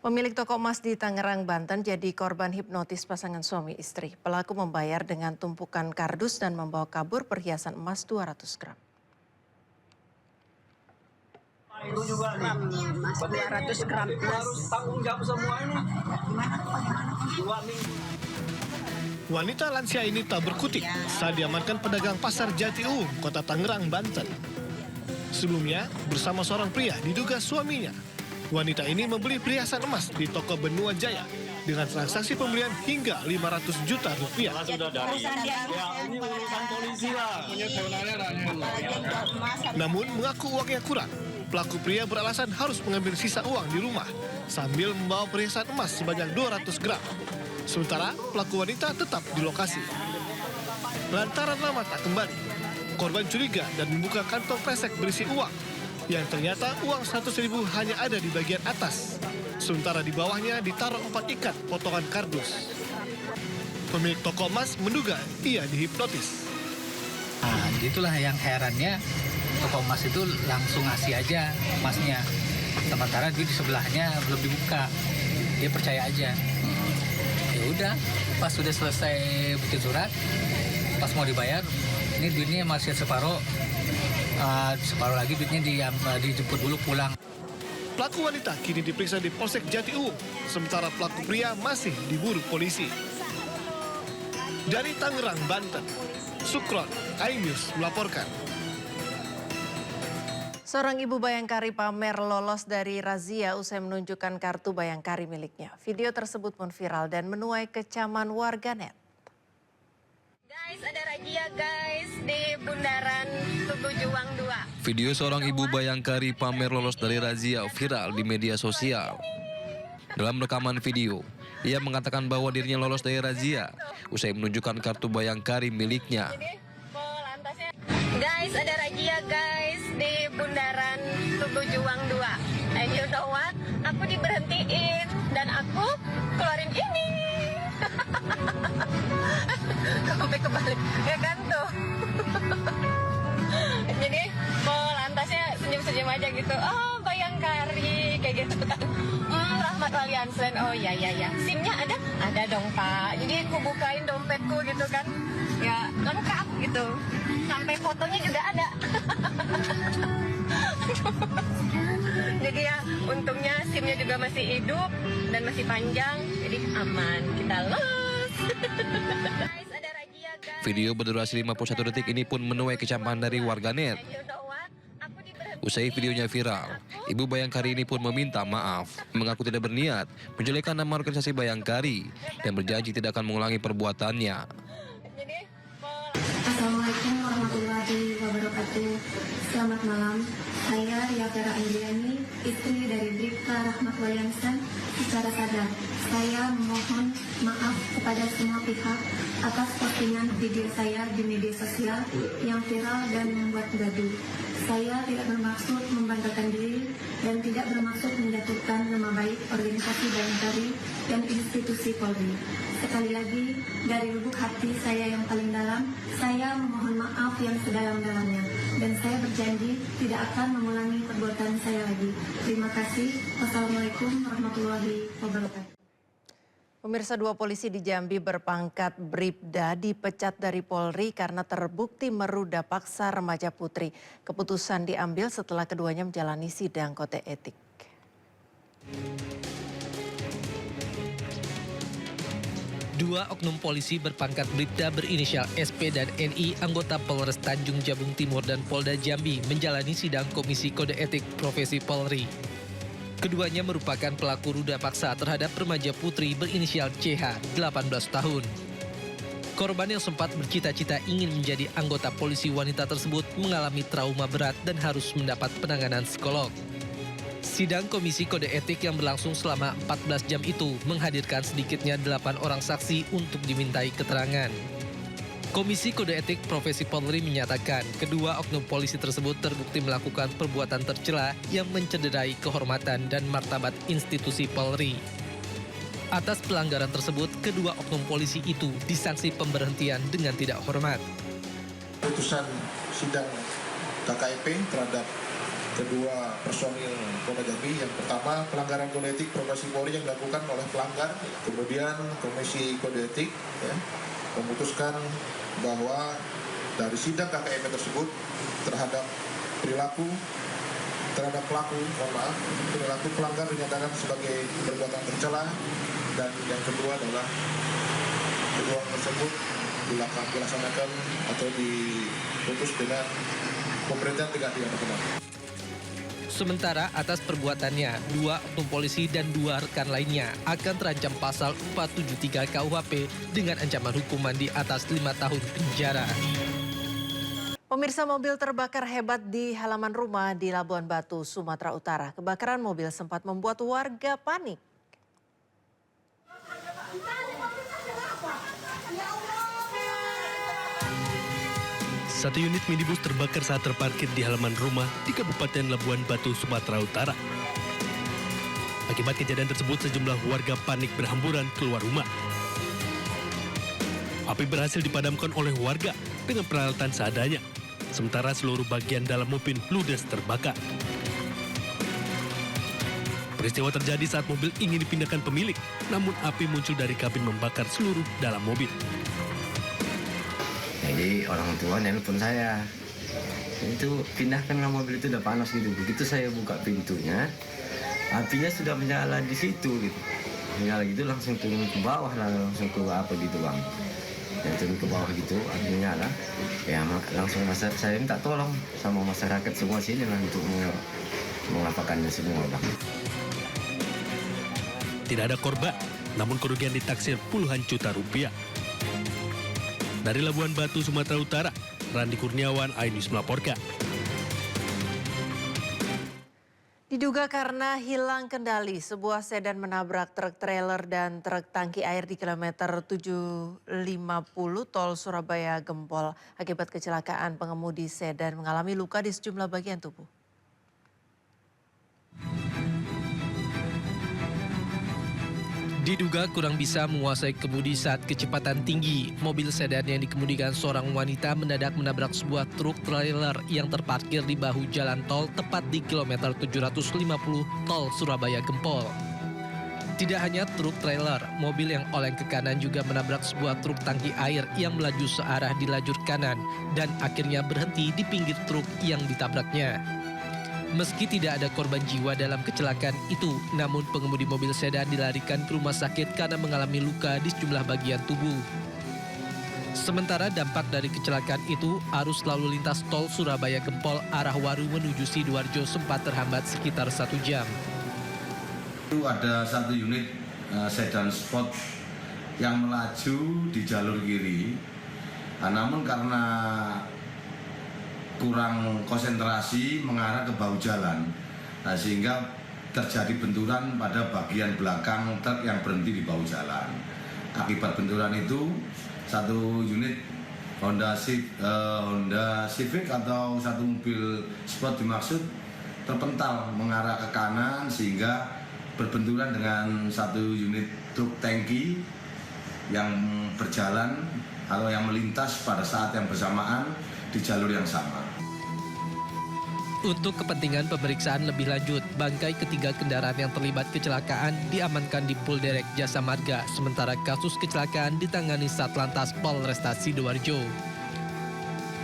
Pemilik toko emas di Tangerang, Banten jadi korban hipnotis pasangan suami istri. Pelaku membayar dengan tumpukan kardus dan membawa kabur perhiasan emas 200 gram. Itu juga nih, Mas, 200 gram emas. Harus tanggung jawab semuanya. Wanita lansia ini tak berkutik saat diamankan pedagang pasar Jatiuung, Kota Tangerang, Banten. Sebelumnya, bersama seorang pria diduga suaminya, wanita ini membeli perhiasan emas di toko Benua Jaya dengan transaksi pembelian hingga 500 juta rupiah. Sudah dari ini urusan polisi lah. Namun mengaku uangnya kurang. Pelaku pria beralasan harus mengambil sisa uang di rumah sambil membawa perhiasan emas sebanyak 200 gram. Sementara pelaku wanita tetap di lokasi. Lantaran lama tak kembali, korban curiga dan membuka kantong kresek berisi uang yang ternyata uang 100.000 hanya ada di bagian atas. Sementara di bawahnya ditaruh 4 ikat potongan kardus. Pemilik toko emas menduga ia dihipnotis. Nah, itulah yang herannya, toko emas itu langsung ngasih aja emasnya. Sementara dia di sebelahnya belum dibuka. Dia percaya aja. Ya udah, pas sudah selesai bikin surat, pas mau dibayar, ini duitnya masih separuh lagi duitnya dijemput dulu pulang. Pelaku wanita kini diperiksa di Polsek Jatiuung, sementara pelaku pria masih diburu polisi. Dari Tangerang, Banten, Sukron, iNews melaporkan. Seorang ibu Bayangkari pamer lolos dari razia usai menunjukkan kartu Bayangkari miliknya. Video tersebut pun viral dan menuai kecaman warganet. Guys, ada razia guys di Bundaran Tugu Juang 2. Video seorang ibu Bayangkari pamer lolos dari razia viral di media sosial. Dalam rekaman video, ia mengatakan bahwa dirinya lolos dari razia usai menunjukkan kartu Bayangkari miliknya. Guys, ada razia guys di Bundaran Tugu Juang 2. And you know what? Aku diberhentiin dan aku keluarin ini. Sampai kebalik, ya kan tuh. Jadi lantasnya senyum-senyum aja gitu. Oh, Bayangkari kayak gitu kan. Rahmat Waliansen. Oh iya. SIM-nya ada? Ada dong Pak. Jadi aku bukain dompetku gitu kan. Ya lengkap gitu. Sampai fotonya juga ada. Jadi ya untungnya SIM-nya juga masih hidup dan masih panjang. Jadi aman, kita los. Video berdurasi 51 detik ini pun menuai kecaman dari warganet. Usai videonya viral, Ibu Bayangkari ini pun meminta maaf, mengaku tidak berniat menjelekkan nama organisasi Bayangkari dan berjanji tidak akan mengulangi perbuatannya. Assalamualaikum warahmatullahi wabarakatuh. Selamat malam. Saya Yafera Indriani, istri dari Bribka Rahmat Waliansen. Secara sadar, saya memohon maaf kepada semua pihak atas postingan video saya di media sosial yang viral dan membuat gaduh. Saya tidak bermaksud membanggakan diri dan tidak bermaksud menjatuhkan nama baik organisasi Bayangkari dan institusi Polri. Sekali lagi, dari lubuk hati saya yang paling dalam, saya memohon maaf yang sedalam-dalamnya. Dan saya berjanji tidak akan mengulangi perbuatan saya lagi. Terima kasih. Wassalamualaikum warahmatullahi wabarakatuh. Pemirsa, 2 polisi di Jambi berpangkat Bribda dipecat dari Polri karena terbukti meruda paksa remaja putri. Keputusan diambil setelah keduanya menjalani sidang kode etik. Dua oknum polisi berpangkat Bribda berinisial SP dan NI anggota Polres Tanjung Jabung Timur dan Polda Jambi menjalani sidang Komisi Kode Etik Profesi Polri. Keduanya merupakan pelaku ruda paksa terhadap remaja putri berinisial CH, 18 tahun. Korban yang sempat bercita-cita ingin menjadi anggota polisi wanita tersebut mengalami trauma berat dan harus mendapat penanganan psikolog. Sidang Komisi Kode Etik yang berlangsung selama 14 jam itu menghadirkan sedikitnya 8 orang saksi untuk dimintai keterangan. Komisi Kode Etik Profesi Polri menyatakan kedua oknum polisi tersebut terbukti melakukan perbuatan tercela yang mencederai kehormatan dan martabat institusi Polri. Atas pelanggaran tersebut, kedua oknum polisi itu disanksi pemberhentian dengan tidak hormat. Putusan sidang KKIP terhadap kedua personil Polda Jambi. Yang pertama, pelanggaran kode etik profesi Polri yang dilakukan oleh pelanggar. Kemudian Komisi Kode Etik memutuskan bahwa dari sidang KKM tersebut terhadap perilaku terhadap pelaku pelanggar dinyatakan sebagai perbuatan tercela, dan yang kedua adalah kedua tersebut dilaksanakan atau diputus dengan pemberhentian tidak pidana. Sementara atas perbuatannya, 2 oknum polisi dan 2 rekan lainnya akan terancam pasal 473 KUHP dengan ancaman hukuman di atas 5 tahun penjara. Pemirsa, mobil terbakar hebat di halaman rumah di Labuan Batu, Sumatera Utara. Kebakaran mobil sempat membuat warga panik. Satu unit minibus terbakar saat terparkir di halaman rumah di Kabupaten Labuan Batu, Sumatera Utara. Akibat kejadian tersebut, sejumlah warga panik berhamburan keluar rumah. Api berhasil dipadamkan oleh warga dengan peralatan seadanya, sementara seluruh bagian dalam mobil ludes terbakar. Peristiwa terjadi saat mobil ingin dipindahkan pemilik, namun api muncul dari kabin membakar seluruh dalam mobil. Jadi orang tua nelpon saya, itu pindahkanlah mobil, itu udah panas gitu. Begitu saya buka pintunya, apinya sudah menyala di situ gitu. Menyala gitu langsung turun ke bawah lah, langsung ke apa gitu bang. Dan turun ke bawah gitu, apinya nyala. Ya langsung saya minta tolong sama masyarakat semua sini lah untuk mengapakannya semua bang. Tidak ada korban, namun kerugian ditaksir puluhan juta rupiah. Dari Labuan Batu, Sumatera Utara, Randi Kurniawan, iNews melaporkan. Diduga karena hilang kendali, sebuah sedan menabrak truk trailer dan truk tangki air di kilometer 750 tol Surabaya Gempol. Akibat kecelakaan, pengemudi sedan mengalami luka di sejumlah bagian tubuh. Diduga kurang bisa menguasai kemudi saat kecepatan tinggi, mobil sedan yang dikemudikan seorang wanita mendadak menabrak sebuah truk trailer yang terparkir di bahu jalan tol tepat di kilometer 750 tol Surabaya Gempol. Tidak hanya truk trailer, mobil yang oleng ke kanan juga menabrak sebuah truk tangki air yang melaju searah di lajur kanan dan akhirnya berhenti di pinggir truk yang ditabraknya. Meski tidak ada korban jiwa dalam kecelakaan itu, namun pengemudi mobil sedan dilarikan ke rumah sakit karena mengalami luka di sejumlah bagian tubuh. Sementara dampak dari kecelakaan itu, arus lalu lintas tol Surabaya Gempol arah Waru menuju Sidoarjo sempat terhambat sekitar 1 jam. Itu ada satu unit sedan sport yang melaju di jalur kiri, namun karena kurang konsentrasi mengarah ke bahu jalan, sehingga terjadi benturan pada bagian belakang truk yang berhenti di bahu jalan. Akibat benturan itu, satu unit Honda Civic atau satu mobil sport dimaksud terpental mengarah ke kanan sehingga berbenturan dengan satu unit truk tangki yang berjalan atau yang melintas pada saat yang bersamaan di jalur yang sama. Untuk kepentingan pemeriksaan lebih lanjut, bangkai ketiga kendaraan yang terlibat kecelakaan diamankan di Polderek Jasa Marga, sementara kasus kecelakaan ditangani Satlantas Polresta Sidoarjo.